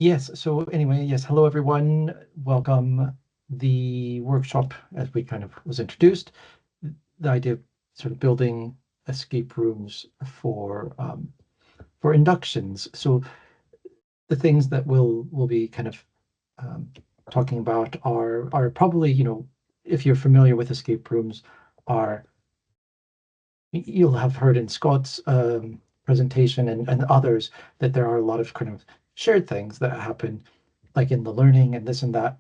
Yes, so anyway, yes, hello everyone. Welcome. The workshop, as we kind of was introduced, the idea of sort of building escape rooms for inductions. So the things that we'll be kind of talking about are probably, if you're familiar with escape rooms, are you'll have heard in Scott's presentation and others that there are a lot of kind of shared things that happen, like in the learning and this and that.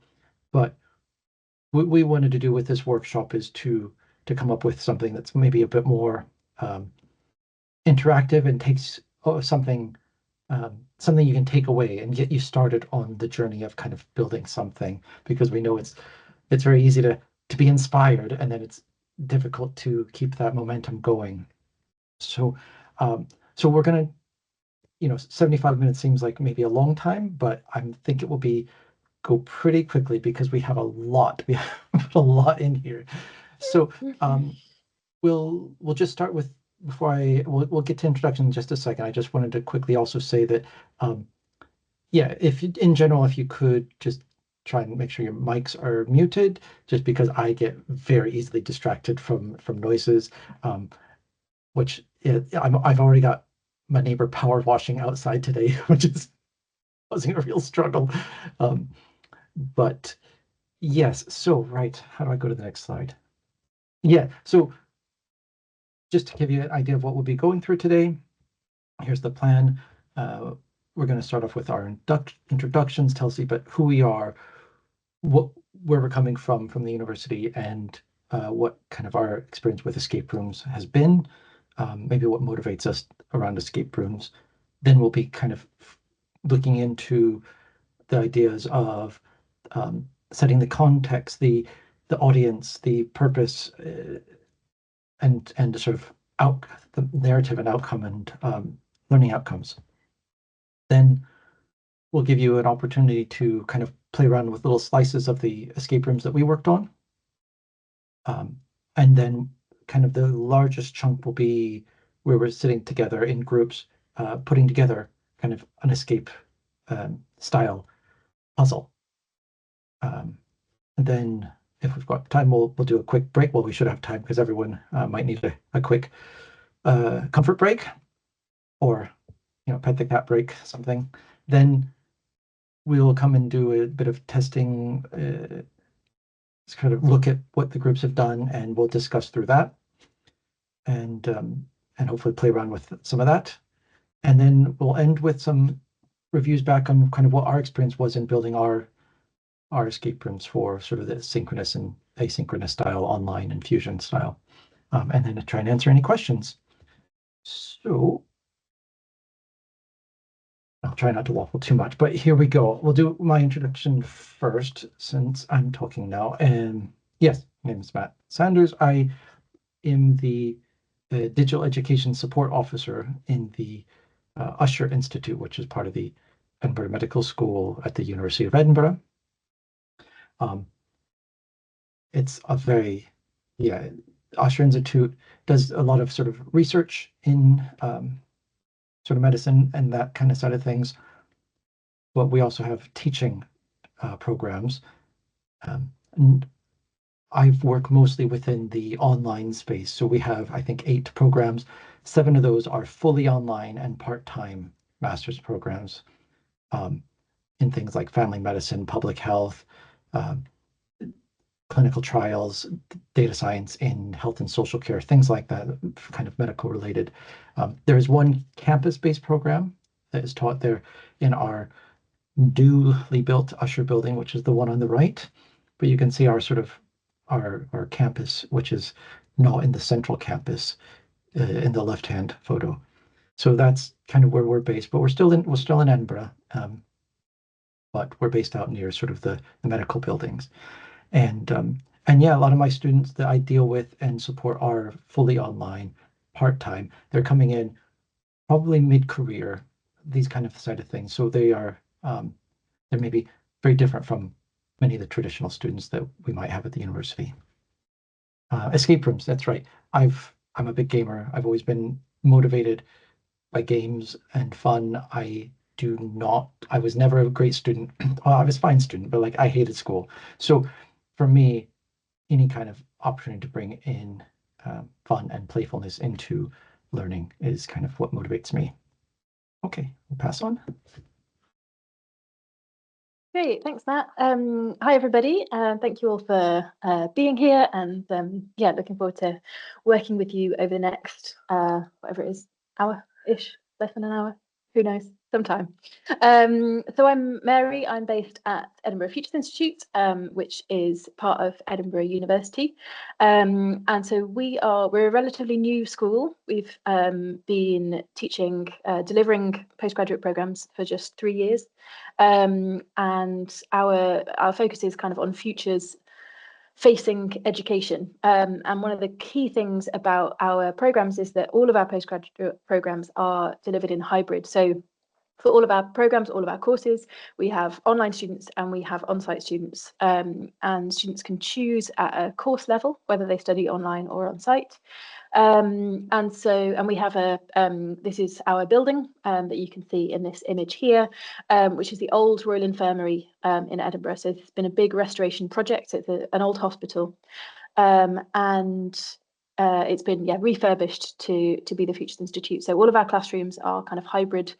But what we wanted to do with this workshop is to come up with something that's maybe a bit more interactive and takes something you can take away and get you started on the journey of kind of building something, because we know it's very easy to be inspired, and then it's difficult to keep that momentum going. So so we're gonna, 75 minutes seems like maybe a long time, but I think it will go pretty quickly because we have a lot. We have a lot in here. So we'll just start with, we'll get to introduction in just a second. I just wanted to quickly also say that yeah, if you, in general, if you could just try and make sure your mics are muted, just because I get very easily distracted from noises, which I've already got my neighbor power washing outside today, which is causing a real struggle. But yes, so right, how do I go to the next slide? Yeah, so just to give you an idea of what we'll be going through today, here's the plan. We're going to start off with our introductions, tell us about who we are, where we're coming from the university, and what kind of our experience with escape rooms has been, maybe what motivates us around escape rooms. Then we'll be kind of looking into the ideas of setting the context, the audience, the purpose, and the sort of the narrative and outcome, and learning outcomes. Then we'll give you an opportunity to kind of play around with little slices of the escape rooms that we worked on. And then kind of the largest chunk will be where we're sitting together in groups, putting together kind of an escape style puzzle. And then if we've got time, we'll do a quick break. Well, we should have time because everyone might need a quick comfort break, or pet the cat break, something. Then we'll come and do a bit of testing, kind of look at what the groups have done, and we'll discuss through that, and hopefully play around with some of that. And then we'll end with some reviews back on kind of what our experience was in building our escape rooms for sort of the synchronous and asynchronous style, online and fusion style, and then to try and answer any questions. So I'll try not to waffle too much, but here we go. We'll do my introduction first, since I'm talking now. And yes, my name is Matt Sanders. I am the Digital Education Support Officer in the Usher Institute, which is part of the Edinburgh Medical School at the University of Edinburgh. It's a very, Usher Institute does a lot of sort of research in sort of medicine and that kind of side of things. But we also have teaching programs. And I've worked mostly within the online space. So we have, I think, 8 programs. 7 of those are fully online and part-time master's programs in things like family medicine, public health, clinical trials, data science in health and social care, things like that, kind of medical related. There is one campus-based program that is taught there in our newly built Usher building, which is the one on the right. But you can see our sort of our campus, which is not in the central campus, in the left-hand photo. So that's kind of where we're based, but we're still in Edinburgh, but we're based out near sort of the medical buildings. And yeah, a lot of my students that I deal with and support are fully online, part-time. They're coming in probably mid-career, these kind of side of things. So they're maybe very different from many of the traditional students that we might have at the university. Escape rooms, that's right. I'm a big gamer. I've always been motivated by games and fun. I I was never a great student. Well, I was a fine student, but like I hated school. So for me, any kind of opportunity to bring in fun and playfulness into learning is kind of what motivates me. Okay, we'll pass on. Great, thanks, Matt. Hi, everybody. Thank you all for being here, and yeah, looking forward to working with you over the next whatever it is, hour-ish, less than an hour, who knows, sometime. So I'm Mary. I'm based at Edinburgh Futures Institute, which is part of Edinburgh University, and so we're a relatively new school. We've been teaching, delivering postgraduate programs for just 3 years. And our focus is kind of on futures facing education. And one of the key things about our programs is that all of our postgraduate programs are delivered in hybrid. So for all of our programs, all of our courses, we have online students and we have on-site students. And students can choose at a course level whether they study online or on-site. And we have this is our building that you can see in this image here, which is the old Royal Infirmary in Edinburgh. So it's been a big restoration project. It's an old hospital, and it's been refurbished to be the Futures Institute. So all of our classrooms are kind of hybrid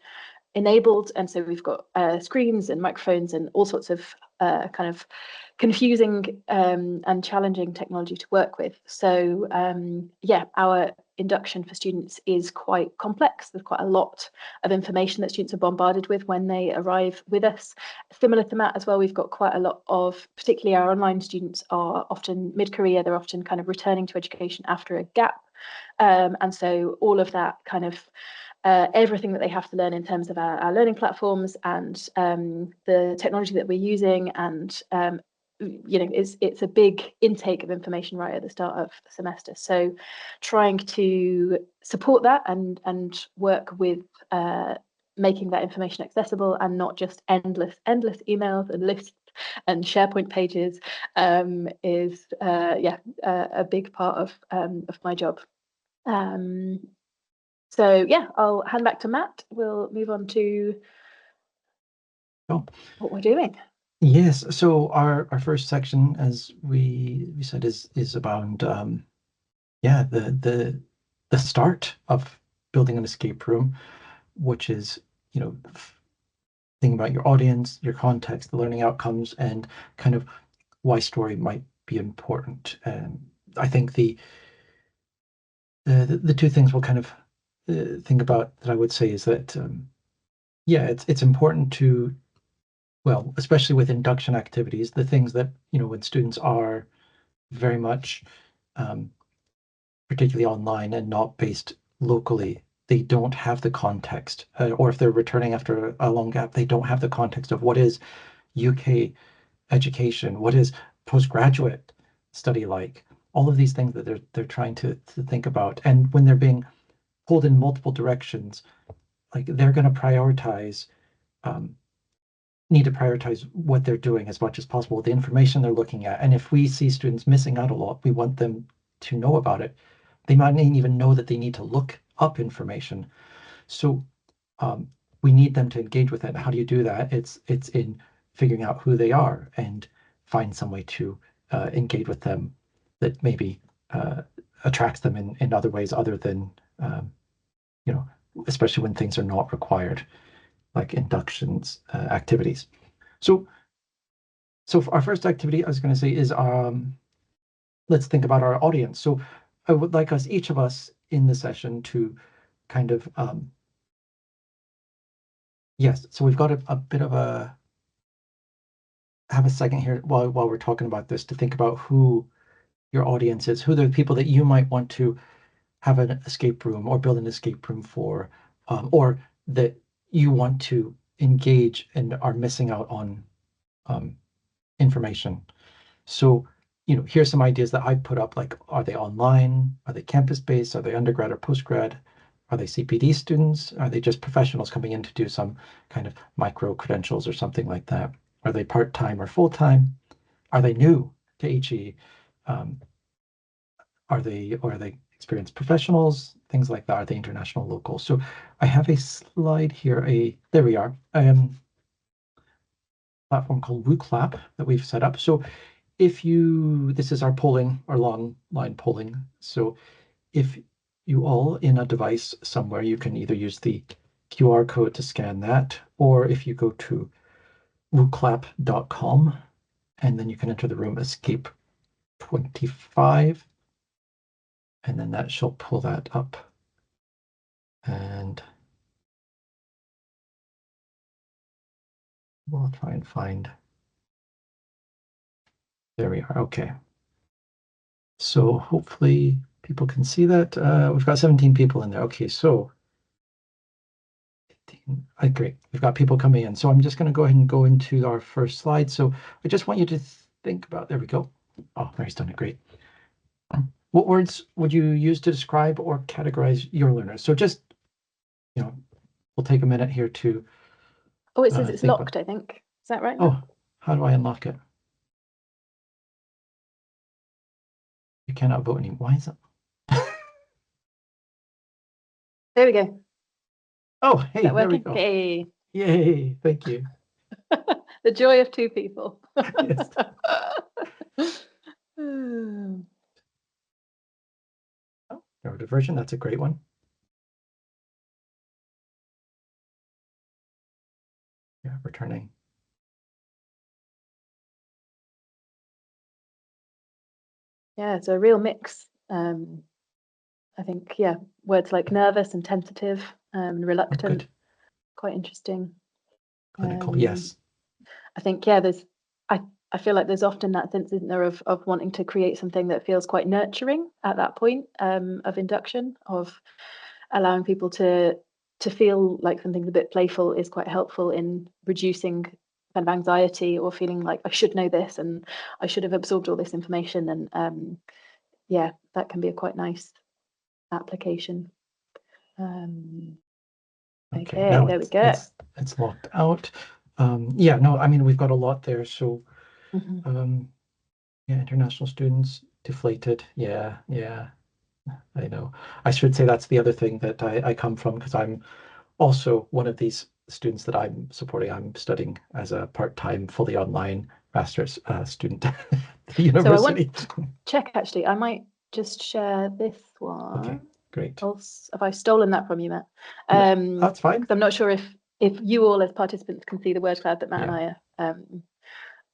enabled, and so we've got screens and microphones and all sorts of kind of confusing and challenging technology to work with. So our induction for students is quite complex. There's quite a lot of information that students are bombarded with when they arrive with us. Similar to Matt as well, we've got quite a lot of, particularly our online students are often mid-career, they're often kind of returning to education after a gap. And so all of that kind of everything that they have to learn in terms of our learning platforms and the technology that we're using, and it's a big intake of information right at the start of the semester. So trying to support that and work with making that information accessible and not just endless emails and lists and SharePoint pages is a big part of my job. So yeah, I'll hand back to Matt. We'll move on to what we're doing. Yes. So our first section, as we said, is about the start of building an escape room, which is thinking about your audience, your context, the learning outcomes, and kind of why story might be important. I think the two things we'll kind of think about that I would say is that it's important to, well, especially with induction activities, the things that when students are very much particularly online and not based locally, they don't have the context, or if they're returning after a long gap, they don't have the context of what is UK education, what is postgraduate study like, all of these things that they're trying to think about. And when they're being pulled in multiple directions, like they're going to prioritize, need to prioritize what they're doing as much as possible, the information they're looking at. And if we see students missing out a lot, we want them to know about it. They might not even know that they need to look up information. So we need them to engage with it. How do you do that? It's in figuring out who they are and find some way to engage with them that maybe attracts them in other ways other than, especially when things are not required, like inductions activities. So our first activity, I was going to say, is let's think about our audience. So I would like each of us in the session to kind of yes. So we've got a bit of have a second here while we're talking about this to think about who your audience is, who the people that you might want to have an escape room or build an escape room for, or that you want to engage and are missing out on information. So, here's some ideas that I put up, like, are they online? Are they campus-based? Are they undergrad or postgrad? Are they CPD students? Are they just professionals coming in to do some kind of micro credentials or something like that? Are they part-time or full-time? Are they new to HE? Are they experienced professionals, things like that, are the international locals. So I have a slide here, there we are, platform called WooClap that we've set up. So this is our polling, our long line polling. So if you all in a device somewhere, you can either use the QR code to scan that, or if you go to wooclap.com, and then you can enter the room escape 25, and then that shall pull that up. And we'll try and find, there we are, okay. So hopefully people can see that. We've got 17 people in there. Okay, so 15, great, we've got people coming in. So I'm just gonna go ahead and go into our first slide. So I just want you to think about, there we go. Oh, Mary's done it, great. What words would you use to describe or categorize your learners? So just, we'll take a minute here to. Oh, it says it's locked, I think. Is that right? Oh, how do I unlock it? You cannot vote anymore. Why is it? There we go. Oh, hey, there we go. Hey. Yay, thank you. The joy of two people. Yes. Oh, neurodivergent, that's a great one. Yeah, returning. Yeah, it's a real mix. I think, yeah, words like nervous and tentative, reluctant, quite interesting. Clinical, yes. I think, yeah, I feel like there's often that sense, isn't there, of wanting to create something that feels quite nurturing at that point of induction, of allowing people to feel like something's a bit playful is quite helpful in reducing kind of anxiety or feeling like I should know this and I should have absorbed all this information. And yeah, that can be a quite nice application. Okay, there we go. It's locked out. Yeah, no, I mean, we've got a lot there. So, yeah, international students, deflated. Yeah, I know. I should say that's the other thing that I come from, because I'm also one of these students that I'm supporting. I'm studying as a part-time, fully online master's student at the university. So I want to check, actually, I might just share this one. Okay, great. Have I stolen that from you, Matt? That's fine. I'm not sure if you all as participants can see the word cloud that Matt and I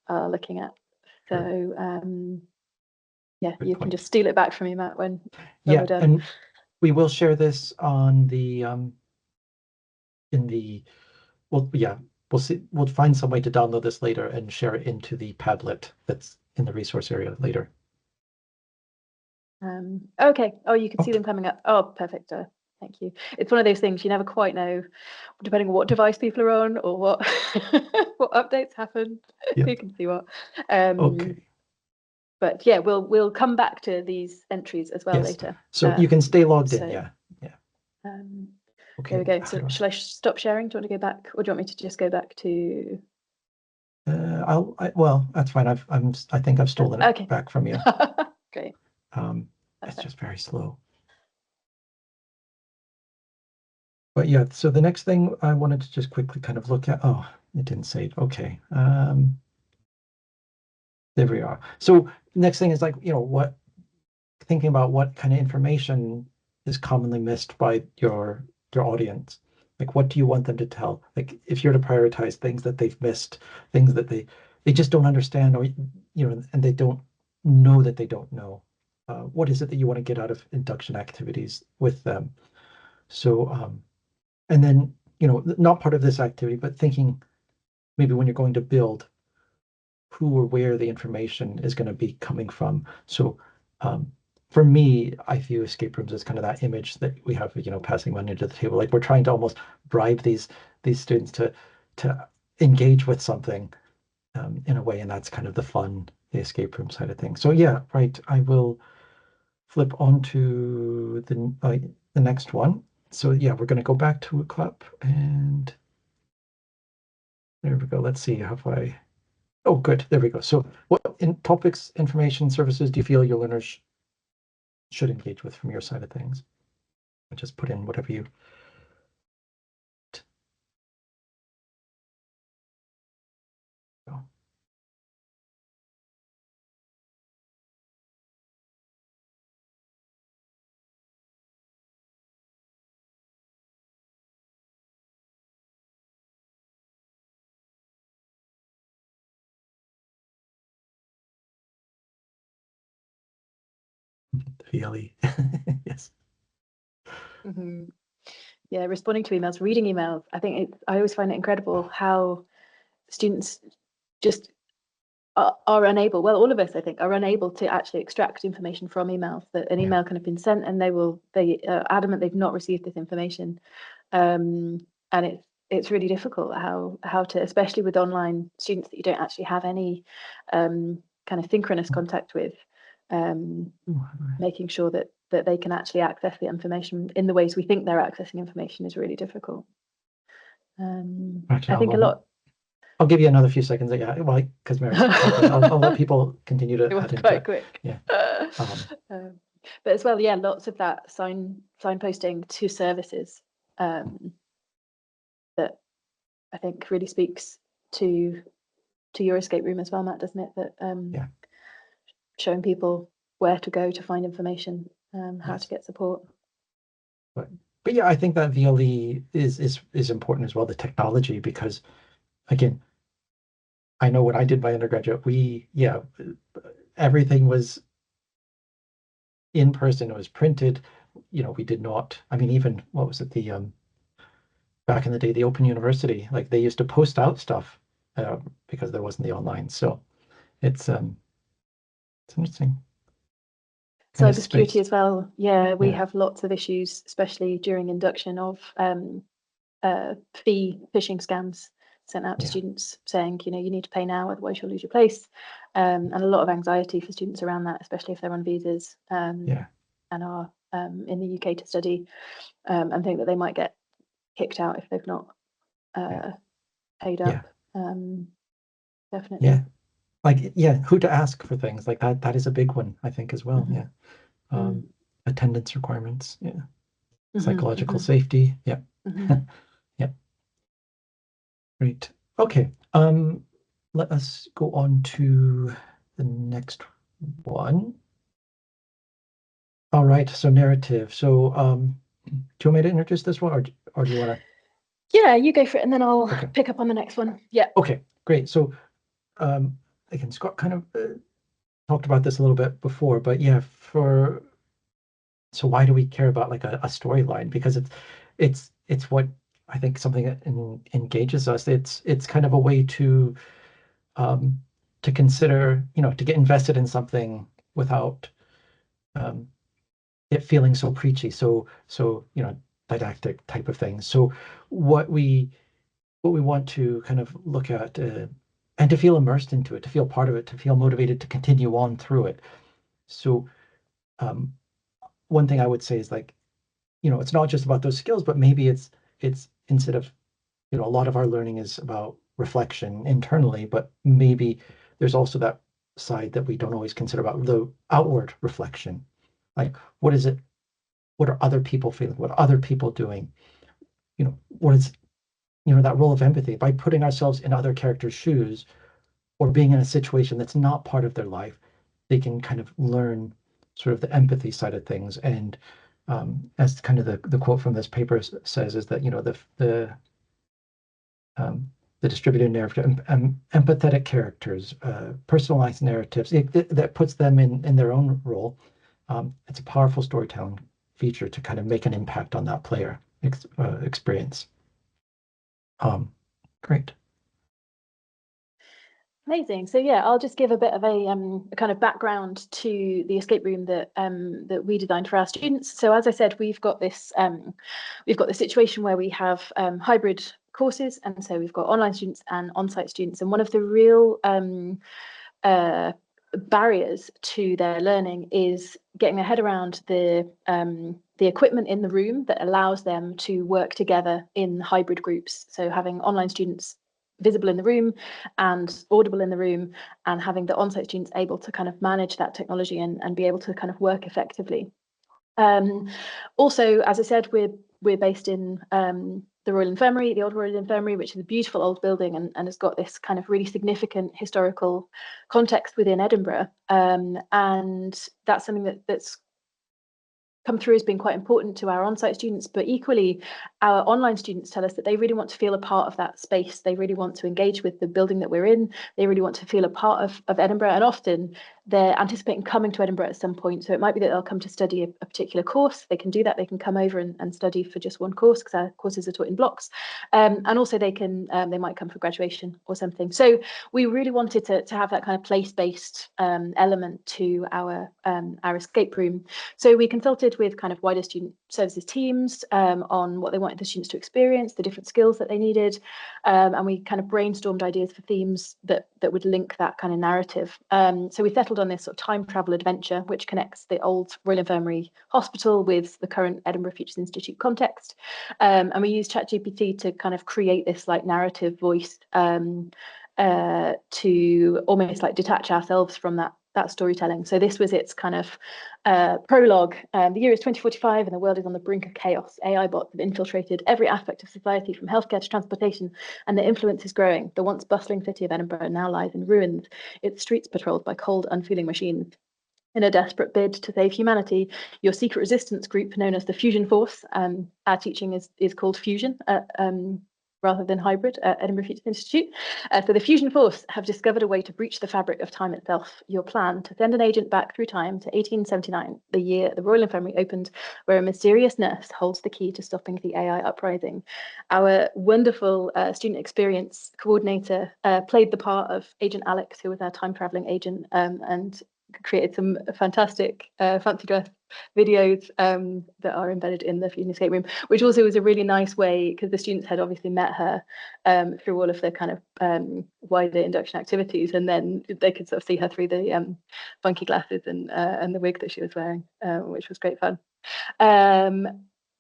are looking at. So yeah, you can just steal it back from me, Matt, when we're done. And we will share this on the we'll see. We'll find some way to download this later and share it into the Padlet that's in the resource area later. Okay. Oh, you can see them coming up. Oh, perfect. Thank you. It's one of those things you never quite know, depending on what device people are on or what what updates happen. Who can see what? Okay. But yeah, we'll come back to these entries as well later. So you can stay logged in. Yeah. Okay. There we go. So shall I stop sharing? Do you want to go back, or do you want me to just go back to? Well, that's fine. I think I've stolen it back from you. Great. It's just very slow. But yeah, so the next thing I wanted to just quickly kind of look at. Oh, it didn't say it. Okay. There we are. So next thing is like, thinking about what kind of information is commonly missed by your audience. Like, what do you want them to tell? Like, if you're to prioritize things that they've missed, things that they just don't understand, or and they don't know that they don't know. What is it that you want to get out of induction activities with them? So, and then, not part of this activity, but thinking maybe when you're going to build, who or where the information is going to be coming from. So, for me, I view escape rooms as kind of that image that we have, passing money to the table. Like, we're trying to almost bribe these students to engage with something in a way, and that's kind of the fun, the escape room side of things. So yeah, right. I will flip on to the next one. So yeah, we're going to go back to WooClap, and there we go. Let's see how I. Oh, good. There we go. So what in topics, information, services do you feel your learners should engage with from your side of things. Just put in whatever you. Go. VLE. Yes. Yeah, responding to emails, reading emails. I think I always find it incredible how students just are unable, well, all of us, I think, are unable to actually extract information from emails. That an email can have been sent and they are adamant they've not received this information. And it's really difficult how to, especially with online students that you don't actually have any kind of synchronous contact with, making sure that they can actually access the information in the ways we think they're accessing information is really difficult. Actually, I think a lot. I'll give you another few seconds. Yeah, well, because Mary's talking, I'll let people continue to. It was quite quick. Yeah. But as well, yeah, lots of that signposting to services that I think really speaks to your escape room as well, Matt, doesn't it? That showing people where to go to find information, how to get support. But yeah, I think that VLE is important as well, the technology, because again, I know when I did my undergraduate, everything was in person. It was printed. We did not. I mean, even what was it? Back in the day, the Open University, like they used to post out stuff because there wasn't the online. So it's interesting. Cybersecurity as well. Yeah, we have lots of issues, especially during induction, of fee phishing scams sent out to students saying, you need to pay now, otherwise you'll lose your place. And a lot of anxiety for students around that, especially if they're on visas and are in the UK to study, and think that they might get kicked out if they've not paid up. Definitely. Yeah. Who to ask for things like that. That is a big one, I think, as well. Attendance requirements. Psychological safety. Yep. Great. Okay. Let us go on to the next one. All right. So narrative. So do you want me to introduce this one, or do you want to? Yeah, you go for it, and then I'll pick up on the next one. Yeah. Okay. Great. So again, Scott kind of talked about this a little bit before, but so why do we care about like a storyline? Because it's what I think something that engages us. It's kind of a way to consider, to get invested in something without it feeling so preachy, so didactic type of thing. So what we want to kind of look at and to feel immersed into it, to feel part of it, to feel motivated to continue on through it. So one thing I would say is like, it's not just about those skills, but maybe it's instead of, a lot of our learning is about reflection internally, but maybe there's also that side that we don't always consider about the outward reflection. Like, what is it? What are other people feeling? What are other people doing? What is, that role of empathy by putting ourselves in other characters' shoes or being in a situation that's not part of their life, they can kind of learn sort of the empathy side of things. And as kind of the quote from this paper says, is that, the distributed narrative, empathetic characters, personalized narratives, that puts them in their own role. It's a powerful storytelling feature to kind of make an impact on that player experience. Great. Amazing. So yeah, I'll just give a bit of a kind of background to the escape room that we designed for our students. So as I said, we've got this situation where we have hybrid courses, and so we've got online students and on-site students. And one of the real barriers to their learning is getting their head around the equipment in the room that allows them to work together in hybrid groups. So having online students visible in the room and audible in the room, and having the on-site students able to kind of manage that technology and be able to kind of work effectively. Also, as I said, we're based in the Royal Infirmary, the Old Royal Infirmary, which is a beautiful old building and has got this kind of really significant historical context within Edinburgh. And that's something that's come through as being quite important to our on-site students, but equally our online students tell us that they really want to feel a part of that space. They really want to engage with the building that we're in. They really want to feel a part of Edinburgh, and often they're anticipating coming to Edinburgh at some point. So it might be that they'll come to study a particular course. They can do that. They can come over and study for just one course, because our courses are taught in blocks. And also they might come for graduation or something. So we really wanted to have that kind of place-based element to our escape room. So we consulted with kind of wider student services teams on what they wanted the students to experience, the different skills that they needed, and we kind of brainstormed ideas for themes that would link that kind of narrative. So we settled on this sort of time travel adventure, which connects the old Royal Infirmary Hospital with the current Edinburgh Futures Institute context. And we used ChatGPT to kind of create this like narrative voice to almost like detach ourselves from that storytelling. So this was its kind of prologue. The year is 2045 and the world is on the brink of chaos. AI bots have infiltrated every aspect of society, from healthcare to transportation, and their influence is growing. The once bustling city of Edinburgh now lies in ruins, its streets patrolled by cold, unfeeling machines. In a desperate bid to save humanity, your secret resistance group, known as the Fusion Force, our teaching is called Fusion, rather than hybrid, at Edinburgh Futures Institute. So the Fusion Force have discovered a way to breach the fabric of time itself. Your plan to send an agent back through time to 1879, the year the Royal Infirmary opened, where a mysterious nurse holds the key to stopping the AI uprising. Our wonderful student experience coordinator played the part of Agent Alex, who was our time-traveling agent, and created some fantastic fancy dress videos that are embedded in the Fusion Escape Room, which also was a really nice way, because the students had obviously met her through all of the kind of wider induction activities, and then they could sort of see her through the funky glasses and the wig that she was wearing, which was great fun.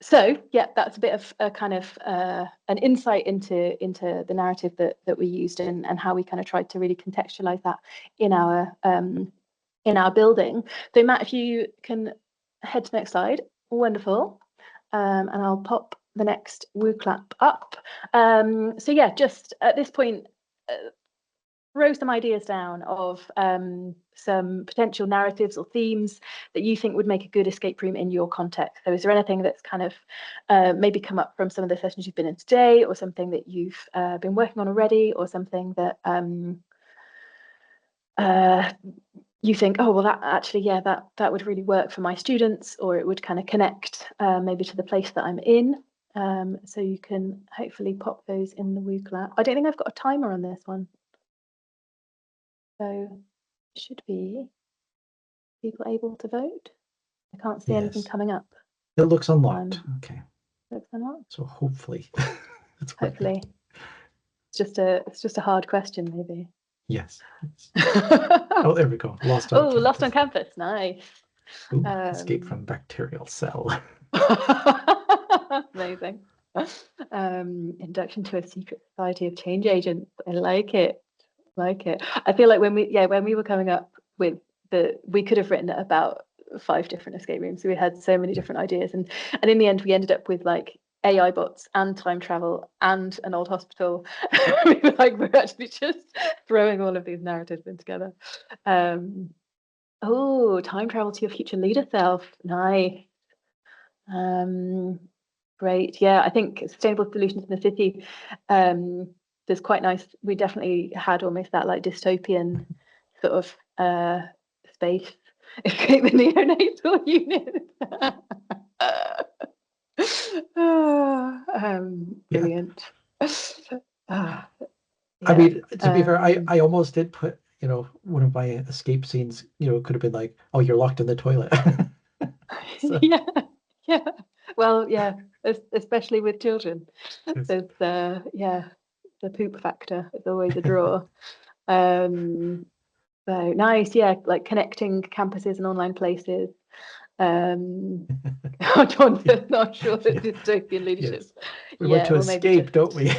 So yeah, that's a bit of a kind of an insight into the narrative that we used, and how we kind of tried to really contextualize that in our building. So Matt, if you can head to the next slide. Wonderful. And I'll pop the next woo clap up. So yeah, just at this point, throw some ideas down of some potential narratives or themes that you think would make a good escape room in your context. So is there anything that's kind of maybe come up from some of the sessions you've been in today, or something that you've been working on already, or something that you think, oh, well, that actually, yeah, that would really work for my students, or it would kind of connect maybe to the place that I'm in. So you can hopefully pop those in the Wooclap. I don't think I've got a timer on this one. So it should be people able to vote. I can't see anything coming up. It looks unlocked. Okay. Looks unlocked. So hopefully. Hopefully. It's just a hard question, maybe. Yes. Oh, there we go. Lost on campus. Lost on campus. Nice. Ooh, escape from bacterial cell. Amazing. Induction to a secret society of change agents. I like it. I feel like when we were coming up with we could have written about 5 different escape rooms. So we had so many different ideas, and in the end we ended up with like AI bots and time travel and an old hospital. We were like, we're actually just throwing all of these narratives in together. Oh, time travel to your future leader self. Nice. Great. Yeah, I think sustainable solutions in the city. There's quite nice. We definitely had almost that like dystopian sort of space escape the neonatal unit. Brilliant. I mean, to be fair, I almost did put, one of my escape scenes, it could have been like, oh, you're locked in the toilet. So. Yeah. Well, yeah, especially with children. There's the poop factor is always a draw. So nice, yeah, like connecting campuses and online places. John's not sure that dystopian leadership. Yes. We want to escape, don't we?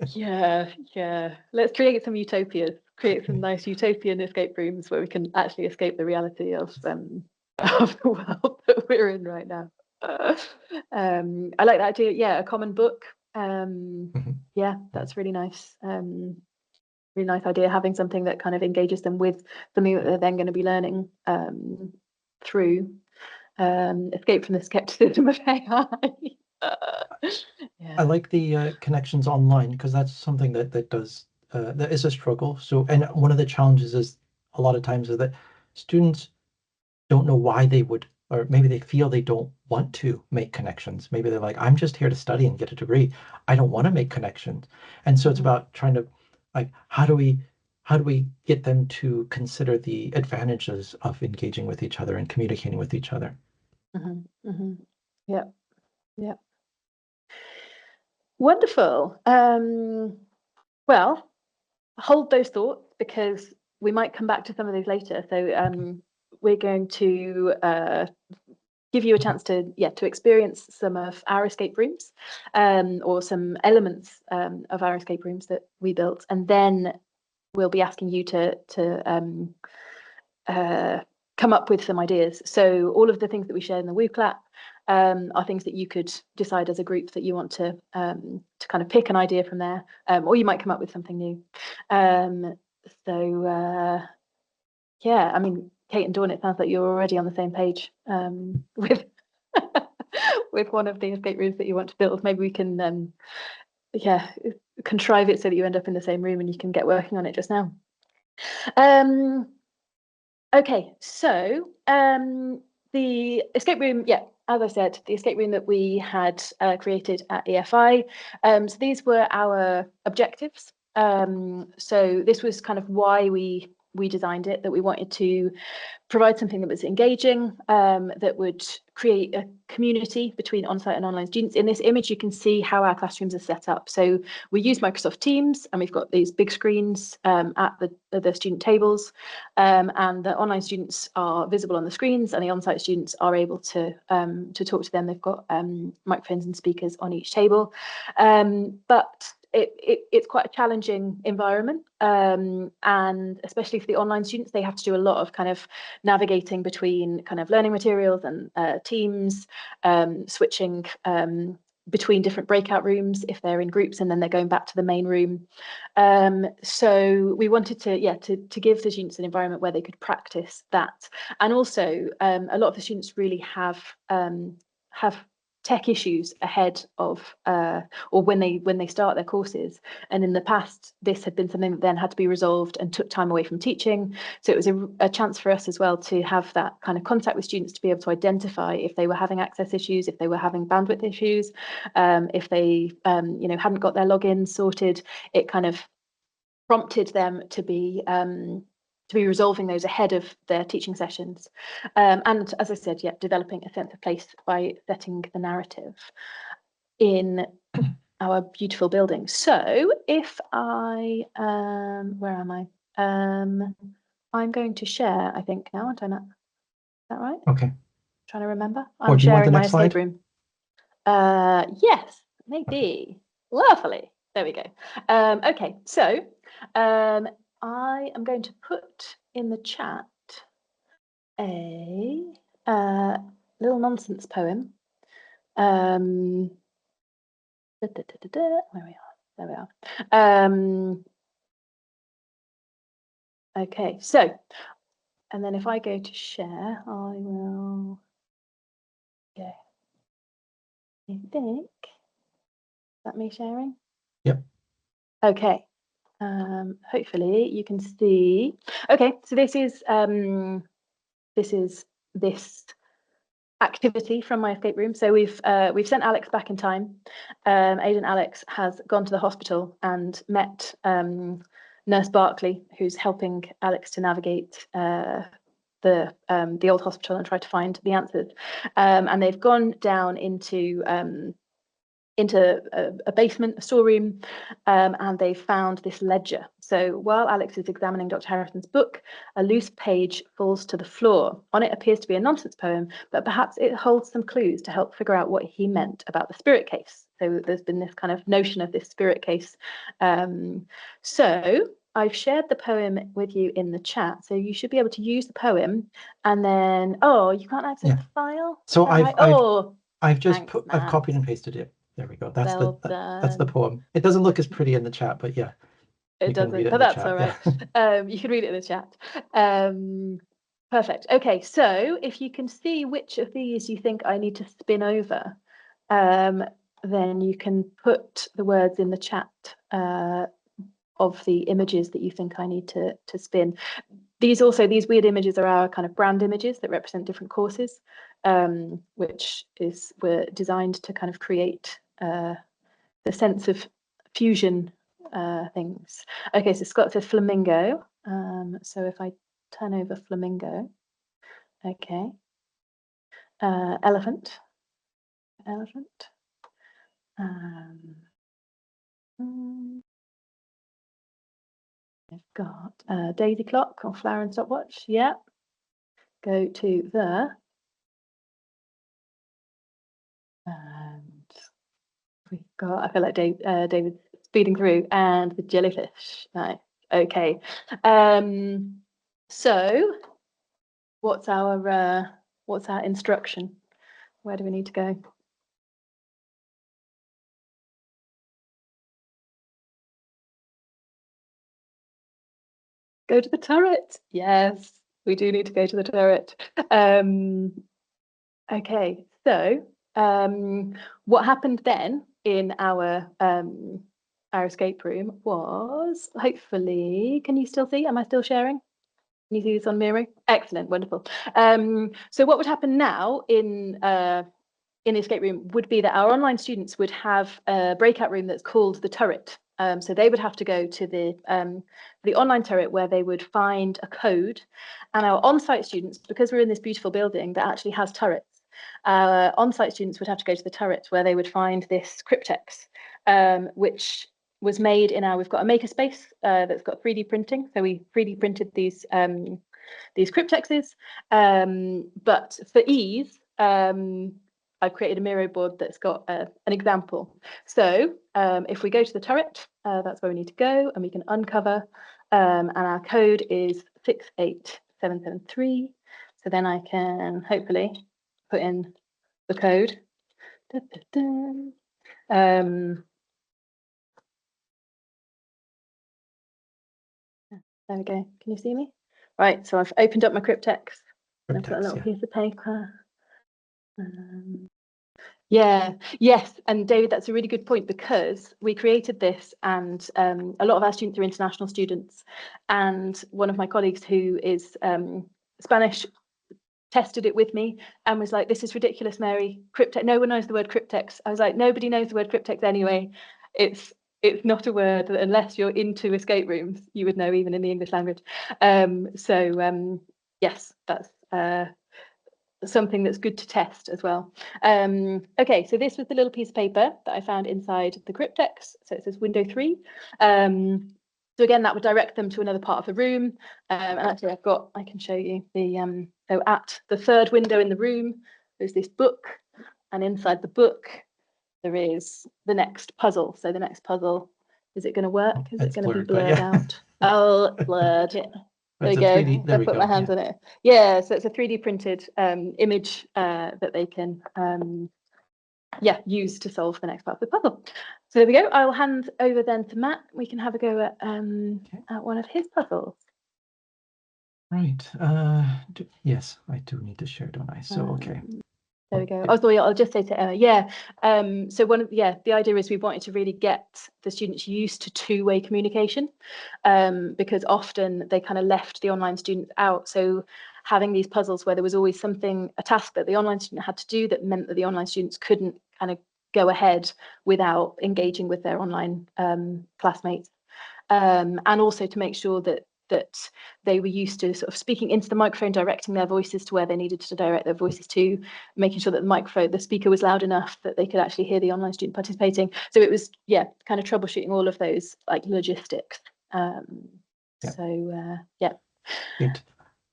Yeah. Let's create some utopias. Create some nice utopian escape rooms where we can actually escape the reality of of the world that we're in right now. I like that idea. Yeah, a common book. Yeah, that's really nice. Really nice idea, having something that kind of engages them with something that they're then going to be learning through. Escape from the skepticism of AI. I Yeah. like the connections online, because that's something that does that is a struggle. So, and one of the challenges is a lot of times is that students don't know why they would, or maybe they feel they don't want to make connections. Maybe they're like, I'm just here to study and get a degree. I don't want to make connections. And so it's about trying to, like, how do we get them to consider the advantages of engaging with each other and communicating with each other? Yeah, yeah. Wonderful. Well, hold those thoughts, because we might come back to some of these later. So we're going to give you a chance to experience some of our escape rooms, or some elements of our escape rooms that we built, and then we'll be asking you to come up with some ideas. So all of the things that we shared in the WooClap are things that you could decide as a group that you want to kind of pick an idea from there, or you might come up with something new. So yeah, I mean, Kate and Dawn, it sounds like you're already on the same page with with one of the escape rooms that you want to build. Maybe we can contrive it so that you end up in the same room and you can get working on it just now. Okay, so the escape room, as I said, the escape room that we had created at EFI. So these were our objectives. So this was kind of why we designed it, that we wanted to provide something that was engaging, that would create a community between on-site and online students. In this image, you can see how our classrooms are set up. So we use Microsoft Teams, and we've got these big screens at the student tables, and the online students are visible on the screens, and the on-site students are able to talk to them. They've got microphones and speakers on each table, but it's quite a challenging environment, and especially for the online students, they have to do a lot of kind of navigating between kind of learning materials and teams, switching between different breakout rooms if they're in groups, and then they're going back to the main room. So we wanted to give the students an environment where they could practice that, and also a lot of the students really have tech issues ahead of or when they start their courses, and in the past this had been something that then had to be resolved and took time away from teaching. So it was a chance for us as well to have that kind of contact with students, to be able to identify if they were having access issues, if they were having bandwidth issues, if they hadn't got their logins sorted. It kind of prompted them to be resolving those ahead of their teaching sessions. And as I said, developing a sense of place by setting the narrative in our beautiful building. So if I, where am I? I'm going to share, I think now, aren't I, Matt? Is that right? Okay. Trying to remember. Or I'm do you want the sharing my next escape slide? room. Yes, maybe. Lovely. There we go. Okay, so I am going to put in the chat a little nonsense poem. Where we are. There we are. Okay, so, and then if I go to share, I will go. I think, is that me sharing? Yep. Okay. Hopefully you can see. Okay, so this is this activity from my escape room. So we've sent Alex back in time. Agent Alex has gone to the hospital and met Nurse Barkley, who's helping Alex to navigate the old hospital and try to find the answers. And they've gone down into a basement, a storeroom, and they found this ledger. So while Alex is examining Dr. Harrison's book, a loose page falls to the floor. On it appears to be a nonsense poem, but perhaps it holds some clues to help figure out what he meant about the spirit case. So there's been this kind of notion of this spirit case. So I've shared the poem with you in the chat, so you should be able to use the poem, and then you can't access the file. So I've just thanks, I've Matt. copied and pasted it. There we go. That's that's the done. poem. It doesn't look as pretty in the chat, but yeah, It doesn't, but that's all right. You can read it in the chat. Perfect. Okay, so if you can see which of these you think I need to spin over, then you can put the words in the chat of the images that you think I need to spin. These weird images are our kind of brand images that represent different courses, which were designed to kind of create the sense of fusion things. Okay, so Scott says flamingo. So if I turn over flamingo, okay. Elephant. I've got daisy clock or flower and stopwatch. Yeah. Go to the and we've got. I feel like David's speeding through, and the jellyfish. Right. Okay. So what's our instruction? Where do we need to go? Go to the turret. Yes, we do need to go to the turret. Okay, so what happened then in our escape room was, hopefully, can you still see? Am I still sharing? Can you see this on Miro? Excellent, wonderful. So what would happen now in the escape room would be that our online students would have a breakout room that's called the turret. So they would have to go to the online turret where they would find a code, and our on-site students, because we're in this beautiful building that actually has turrets, on-site students would have to go to the turret where they would find this cryptex, which was made in we've got a makerspace that's got 3D printing. So we 3D printed these cryptexes, but for ease, I've created a Miro board that's got an example. So if we go to the turret, that's where we need to go, and we can uncover, and our code is 68773. So then I can hopefully put in the code. There we go. Can you see me? Right, so I've opened up my cryptex, and I've got a little piece of paper. Yes, and David, that's a really good point, because we created this, and a lot of our students are international students, and one of my colleagues who is Spanish tested it with me and was like, "This is ridiculous, Mary. Cryptex, no one knows the word cryptex." I was like, "Nobody knows the word cryptex anyway. It's not a word that, unless you're into escape rooms, you would know, even in the English language." Yes, that's something that's good to test as well. Okay, so this was the little piece of paper that I found inside the cryptex. So it says window 3. So again, that would direct them to another part of the room. And actually, I can show you the, so at the third window in the room, there's this book, and inside the book, there is the next puzzle. So the next puzzle, is it going to work? Is it going to be blurred out? I'll blurred it. There we go. I put my hands on it. Yeah, so it's a 3D printed image that they can use to solve the next part of the puzzle. So there we go. I'll hand over then to Matt. We can have a go at one of his puzzles. Right. Yes, I do need to share, don't I? So okay. There we go. Oh, sorry, I'll just say to Emma, so the idea is we wanted to really get the students used to two-way communication, because often they kind of left the online students out. So having these puzzles where there was always a task that the online student had to do, that meant that the online students couldn't kind of go ahead without engaging with their online classmates, and also to make sure that they were used to sort of speaking into the microphone, directing their voices to where they needed to direct their voices to, making sure that the speaker was loud enough that they could actually hear the online student participating. So it was, kind of troubleshooting all of those like logistics. Great.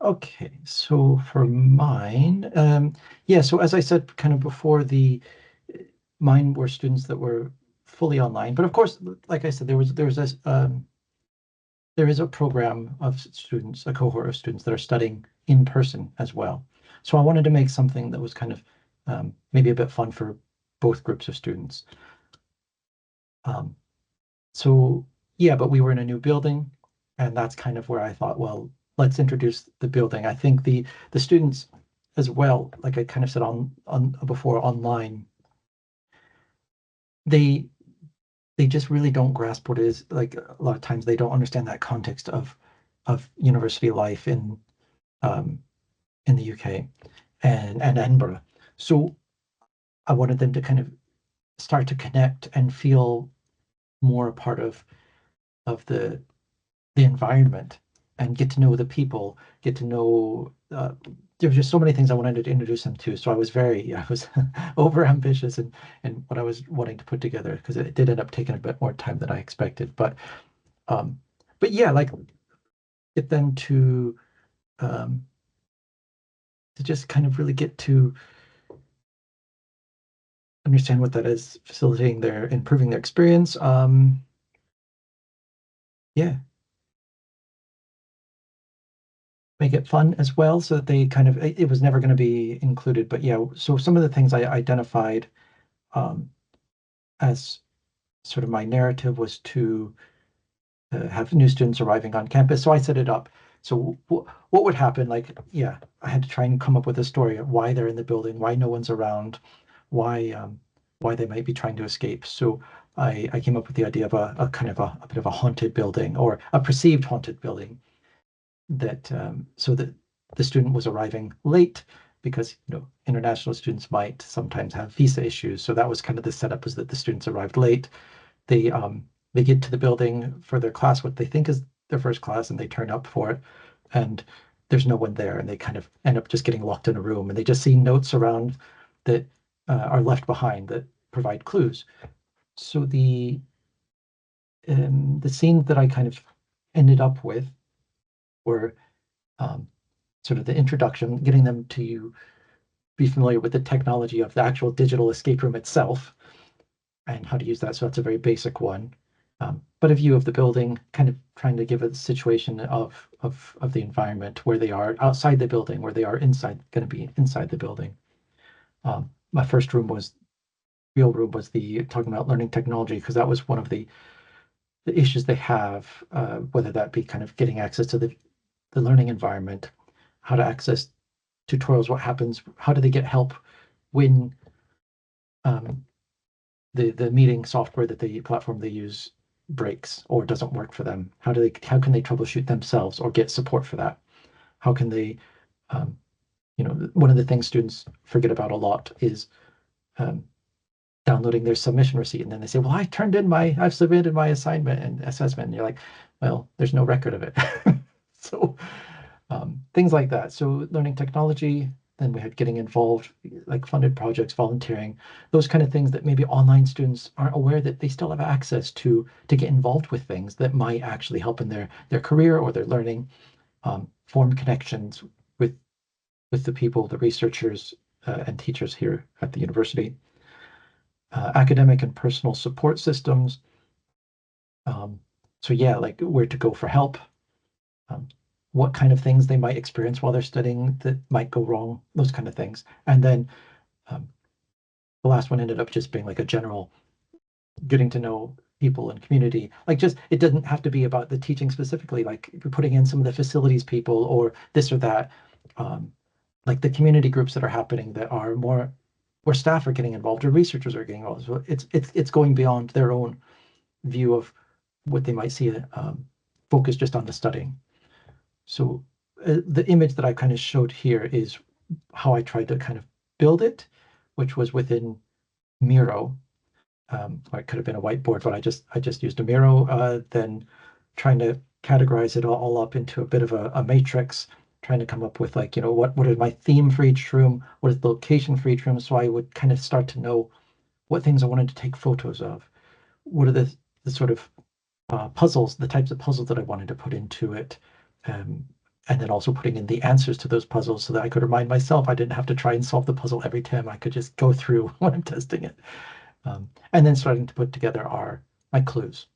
Okay, so for mine, so as I said, kind of before, mine were students that were fully online, but of course, like I said, there was this there is a program of students, a cohort of students that are studying in person as well. So I wanted to make something that was kind of maybe a bit fun for both groups of students. So yeah, but we were in a new building, and that's kind of where I thought, well, let's introduce the building. I think the students as well, like I kind of said on before online, they just really don't grasp what it is. Like a lot of times they don't understand that context of university life in the UK and Edinburgh. So I wanted them to kind of start to connect and feel more a part of the environment and get to know the people, get to know there were just so many things I wanted to introduce them to. So I was over ambitious in what I was wanting to put together, because it did end up taking a bit more time than I expected. But yeah, like get them to just kind of really get to understand what that is, facilitating improving their experience. Yeah. Make it fun as well, so that they kind of, it was never going to be included. But yeah, so some of the things I identified as sort of my narrative was to have new students arriving on campus. So I set it up. So what would happen? Like, yeah, I had to try and come up with a story of why they're in the building, why no one's around, why they might be trying to escape. So I came up with the idea of a kind of a bit of a haunted building, or a perceived haunted building, that so that the student was arriving late because international students might sometimes have visa issues. So that was kind of the setup, was that the students arrived late. They get to the building for their class, what they think is their first class, and they turn up for it, and there's no one there, and they kind of end up just getting locked in a room, and they just see notes around that are left behind that provide clues. So the scene that I kind of ended up with were sort of the introduction, getting them to be familiar with the technology of the actual digital escape room itself and how to use that. So that's a very basic one. But a view of the building, kind of trying to give a situation of the environment, where they are outside the building, where they are going to be inside the building. My first real room was the talking about learning technology, because that was one of the issues they have, whether that be kind of getting access to the learning environment, how to access tutorials, what happens, how do they get help when the meeting software, that the platform they use, breaks or doesn't work for them. How can they troubleshoot themselves or get support for that? How can they, one of the things students forget about a lot is downloading their submission receipt, and then they say, well, I've submitted my assignment and assessment, and you're like, well, there's no record of it. So things like that. So learning technology, then we had getting involved, like funded projects, volunteering, those kind of things that maybe online students aren't aware that they still have access to get involved with, things that might actually help in their career or their learning, form connections with the people, the researchers and teachers here at the university. Academic and personal support systems. So yeah, like where to go for help, what kind of things they might experience while they're studying that might go wrong, those kind of things. And then the last one ended up just being like a general getting to know people and community. Like, just, it doesn't have to be about the teaching specifically, like if you're putting in some of the facilities people or this or that, like the community groups that are happening that are more where staff are getting involved or researchers are getting involved. So it's going beyond their own view of what they might see, focus just on the studying. So the image that I kind of showed here is how I tried to kind of build it, which was within Miro. Or it could have been a whiteboard, but I just used a Miro. Then trying to categorize it all up into a bit of a matrix, trying to come up with, like, what is my theme for each room, what is the location for each room, so I would kind of start to know what things I wanted to take photos of, what are the sort of puzzles, the types of puzzles that I wanted to put into it, and then also putting in the answers to those puzzles so that I could remind myself I didn't have to try and solve the puzzle every time. I could just go through when I'm testing it. And then starting to put together my clues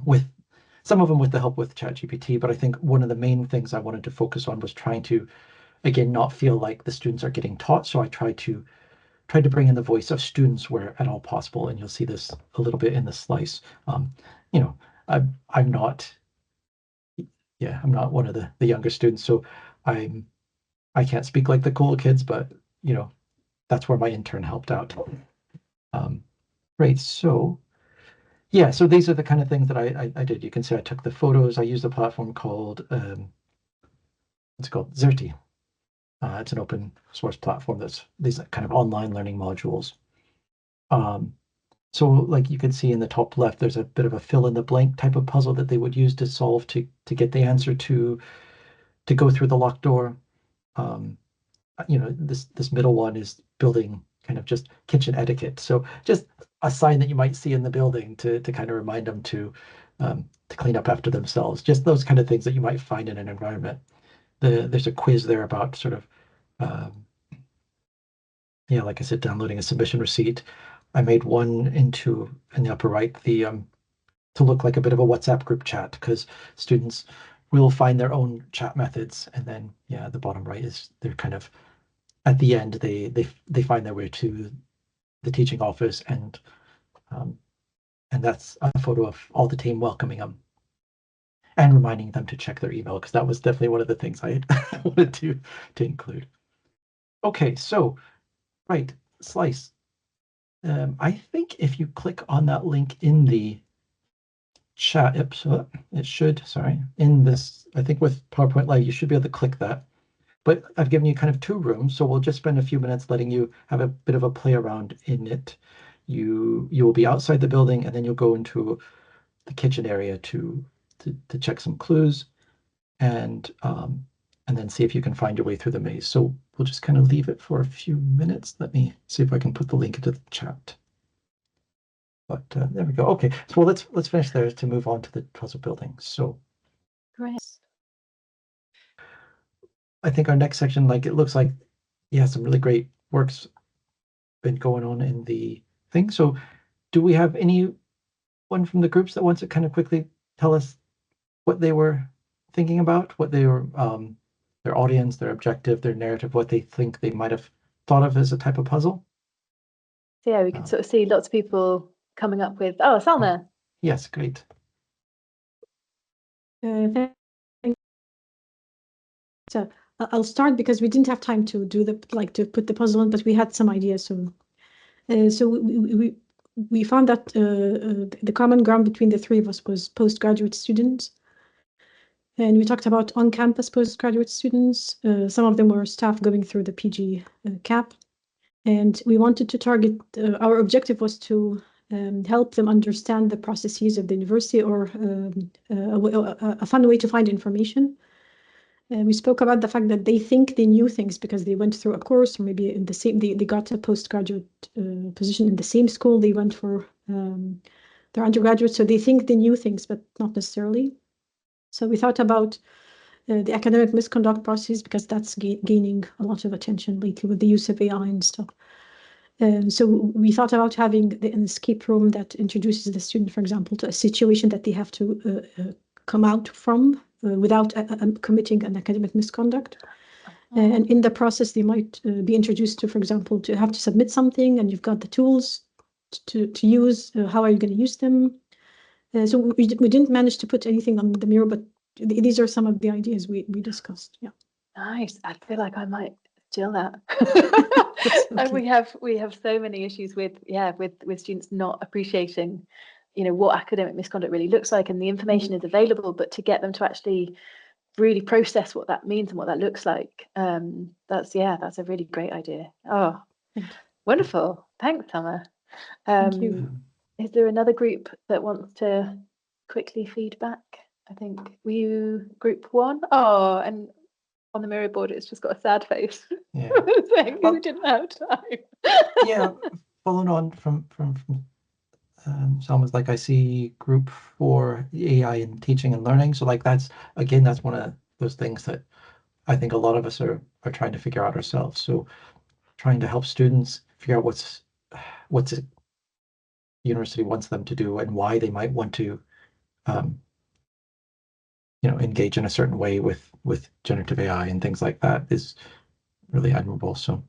with some of them with the help with ChatGPT, but I think one of the main things I wanted to focus on was trying to, again, not feel like the students are getting taught. So I tried to bring in the voice of students where at all possible, and you'll see this a little bit in the slice. You know, I'm not, yeah, I'm not one of the younger students, so I can't speak like the cool kids, but you know, that's where my intern helped out. Great, so yeah, so these are the kind of things that I did. You can see I took the photos. I used a platform called it's called Xerti. It's an open source platform that's these kind of online learning modules. So like you can see in the top left, there's a bit of a fill in the blank type of puzzle that they would use to solve to get the answer to go through the locked door. You know, this middle one is building kind of just kitchen etiquette. So just a sign that you might see in the building to kind of remind them to clean up after themselves. Just those kind of things that you might find in an environment. There's a quiz there about sort of yeah, like I said, downloading a submission receipt. I made one into in the upper right the to look like a bit of a WhatsApp group chat because students will find their own chat methods, and then yeah, the bottom right is they're kind of at the end they find their way to the teaching office, and that's a photo of all the team welcoming them and reminding them to check their email because that was definitely one of the things I wanted to include. Okay, so right, slice. I think if you click on that link in the chat, it should, sorry, in this, I think with PowerPoint Live, you should be able to click that. But I've given you kind of two rooms, so we'll just spend a few minutes letting you have a bit of a play around in it. You will be outside the building, and then you'll go into the kitchen area to check some clues, and then see if you can find your way through the maze. So we'll just kind of leave it for a few minutes. Let me see if I can put the link into the chat. But there we go. Okay, so well, let's finish there to move on to the puzzle building. So Great. I think our next section, like it looks like, yeah, some really great work's been going on in the thing. So do we have anyone from the groups that wants to kind of quickly tell us what they were thinking about, what they were, their audience, their objective, their narrative, what they think they might have thought of as a type of puzzle? So yeah, we can sort of see lots of people coming up with, oh, Salma. Yes, great. So I'll start because we didn't have time to do to put the puzzle in, but we had some ideas. So we found that the common ground between the three of us was postgraduate students. And we talked about on-campus postgraduate students. Some of them were staff going through the PG CAP. And we wanted to target, our objective was to help them understand the processes of the university or a fun way to find information. We spoke about the fact that they think they knew things because they went through a course, or maybe in the same, they got a postgraduate position in the same school they went for their undergraduate. So they think they knew things, but not necessarily. So we thought about the academic misconduct process because that's gaining a lot of attention lately with the use of AI and stuff. So we thought about having an escape room that introduces the student, for example, to a situation that they have to come out from without committing an academic misconduct. And in the process, they might be introduced to, for example, to have to submit something, and you've got the tools to use. How are you going to use them? So we didn't manage to put anything on the mirror, but these are some of the ideas we discussed. Yeah. Nice. I feel like I might steal that. Okay. And we have so many issues with students not appreciating, what academic misconduct really looks like, and the information is available, but to get them to actually really process what that means and what that looks like, that's a really great idea. Oh, wonderful. Thanks, Summer. Thank you. Is there another group that wants to quickly feedback? I think you group one. Oh, and on the mirror board, it's just got a sad face. Yeah. Saying we didn't have time. Yeah, following on from Salma's, like I see group for AI in teaching and learning. So like that's one of those things that I think a lot of us are trying to figure out ourselves. So trying to help students figure out what's it university wants them to do and why they might want to engage in a certain way with generative AI and things like that is really admirable. So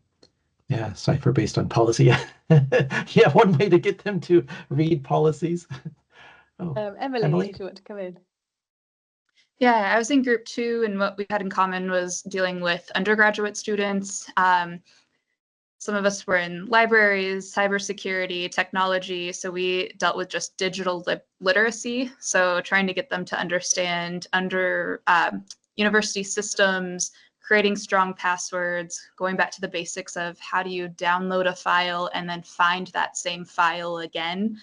yeah, cipher based on policy. Yeah, one way to get them to read policies. Oh, Emily, Emily? did you want to come in? Yeah, I was in group 2, and what we had in common was dealing with undergraduate students. Some of us were in libraries, cybersecurity, technology, so we dealt with just digital literacy. So trying to get them to understand university systems, creating strong passwords, going back to the basics of how do you download a file and then find that same file again,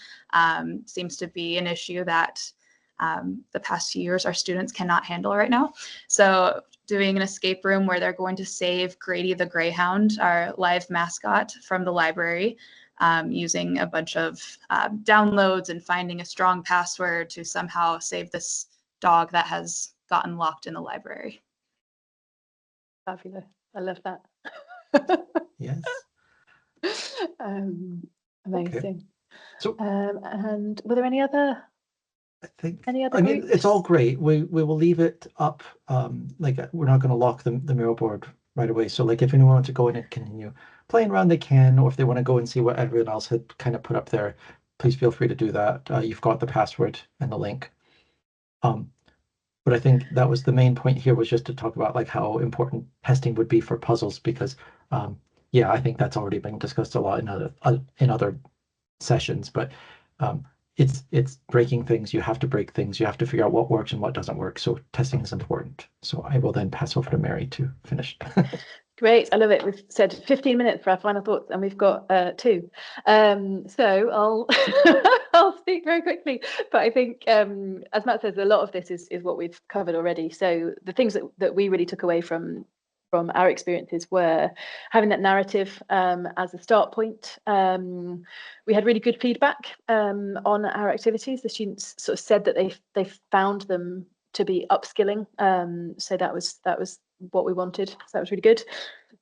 seems to be an issue that the past few years our students cannot handle right now. So doing an escape room where they're going to save Grady the Greyhound, our live mascot from the library, using a bunch of downloads and finding a strong password to somehow save this dog that has gotten locked in the library. Fabulous. I love that. Yes. Amazing. Okay. So and were there any other I mean, groups? it's all great. We will leave it up. Like we're not going to lock the Miro board right away. So like if anyone wants to go in and continue playing around, they can, or if they want to go and see what everyone else had kind of put up there, please feel free to do that. You've got the password and the link. But I think that was the main point here, was just to talk about like how important testing would be for puzzles, because yeah, I think that's already been discussed a lot in other sessions, but it's breaking things. You have to break things. You have to figure out what works and what doesn't work. So testing is important. So I will then pass over to Mary to finish. Great, I love it. We've said 15 minutes for our final thoughts, and we've got 2. So I'll I'll speak very quickly. But I think, as Matt says, a lot of this is what we've covered already. So the things that we really took away from our experiences were having that narrative as a start point. We had really good feedback on our activities. The students sort of said that they found them to be upskilling. So that was what we wanted. So that was really good.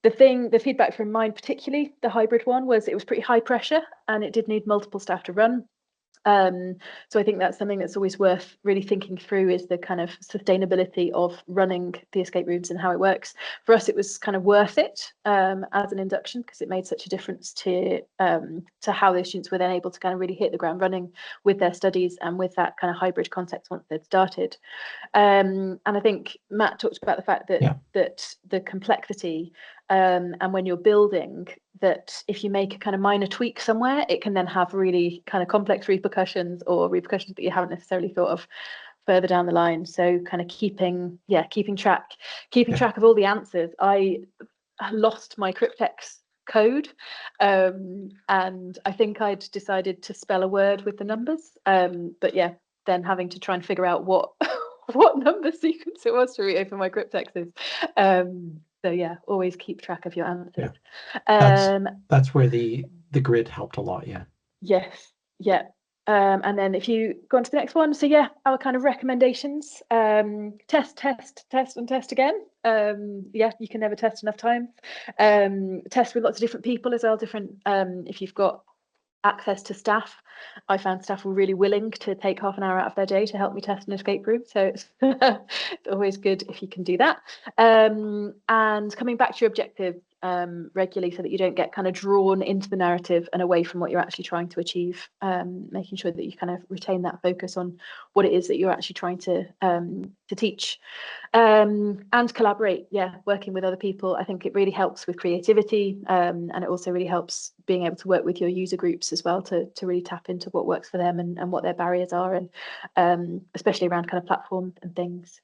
The feedback from mine, particularly the hybrid one, was it was pretty high pressure and it did need multiple staff to run. So I think that's something that's always worth really thinking through, is the kind of sustainability of running the escape rooms and how it works. For us, it was kind of worth it as an induction, because it made such a difference to how those students were then able to kind of really hit the ground running with their studies and with that kind of hybrid context once they'd started. And I think Matt talked about the fact that that the complexity and when you're building, that if you make a kind of minor tweak somewhere, it can then have really kind of complex repercussions, or repercussions that you haven't necessarily thought of further down the line. So kind of keeping track of all the answers. I lost my cryptex code, and I think I'd decided to spell a word with the numbers, but yeah, then having to try and figure out what number sequence it was to reopen my cryptexes. So yeah, always keep track of your answers. That's where the grid helped a lot. Yes. And then if you go on to the next one, so yeah, our kind of recommendations: test and test again. Yeah, you can never test enough times. Test with lots of different people as well. If you've got access to staff, I found staff were really willing to take half an hour out of their day to help me test an escape room. So it's always good if you can do that. And coming back to your objective regularly, so that you don't get kind of drawn into the narrative and away from what you're actually trying to achieve, making sure that you kind of retain that focus on what it is that you're actually trying to teach. And collaborate, working with other people. I think it really helps with creativity, and it also really helps being able to work with your user groups as well, to really tap into what works for them and what their barriers are, and especially around kind of platform and things.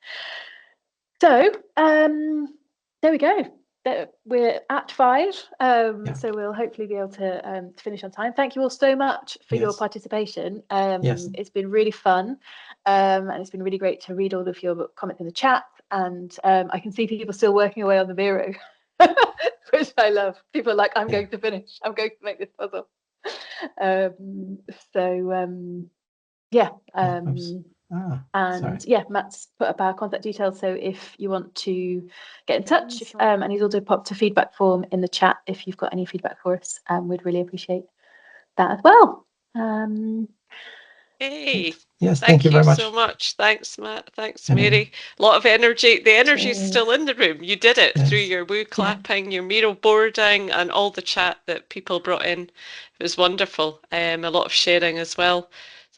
So there we go. We're at 5, so we'll hopefully be able to finish on time. Thank you all so much for your participation. It's been really fun, and it's been really great to read all of your comments in the chat, and I can see people still working away on the Miro, which I love. People are like, I'm going to finish, I'm going to make this puzzle. Matt's put up our contact details, so if you want to get in touch, and he's also popped a feedback form in the chat if you've got any feedback for us, we'd really appreciate that as well. Hey, Yes, thank you very much. so much. Thanks, Matt. Thanks, And- Mary. A lot of energy. The energy's Cheers. still in the room. You did it Yes. through your woo clapping, your Miro boarding, and all the chat that people brought in. It was wonderful. A lot of sharing as well.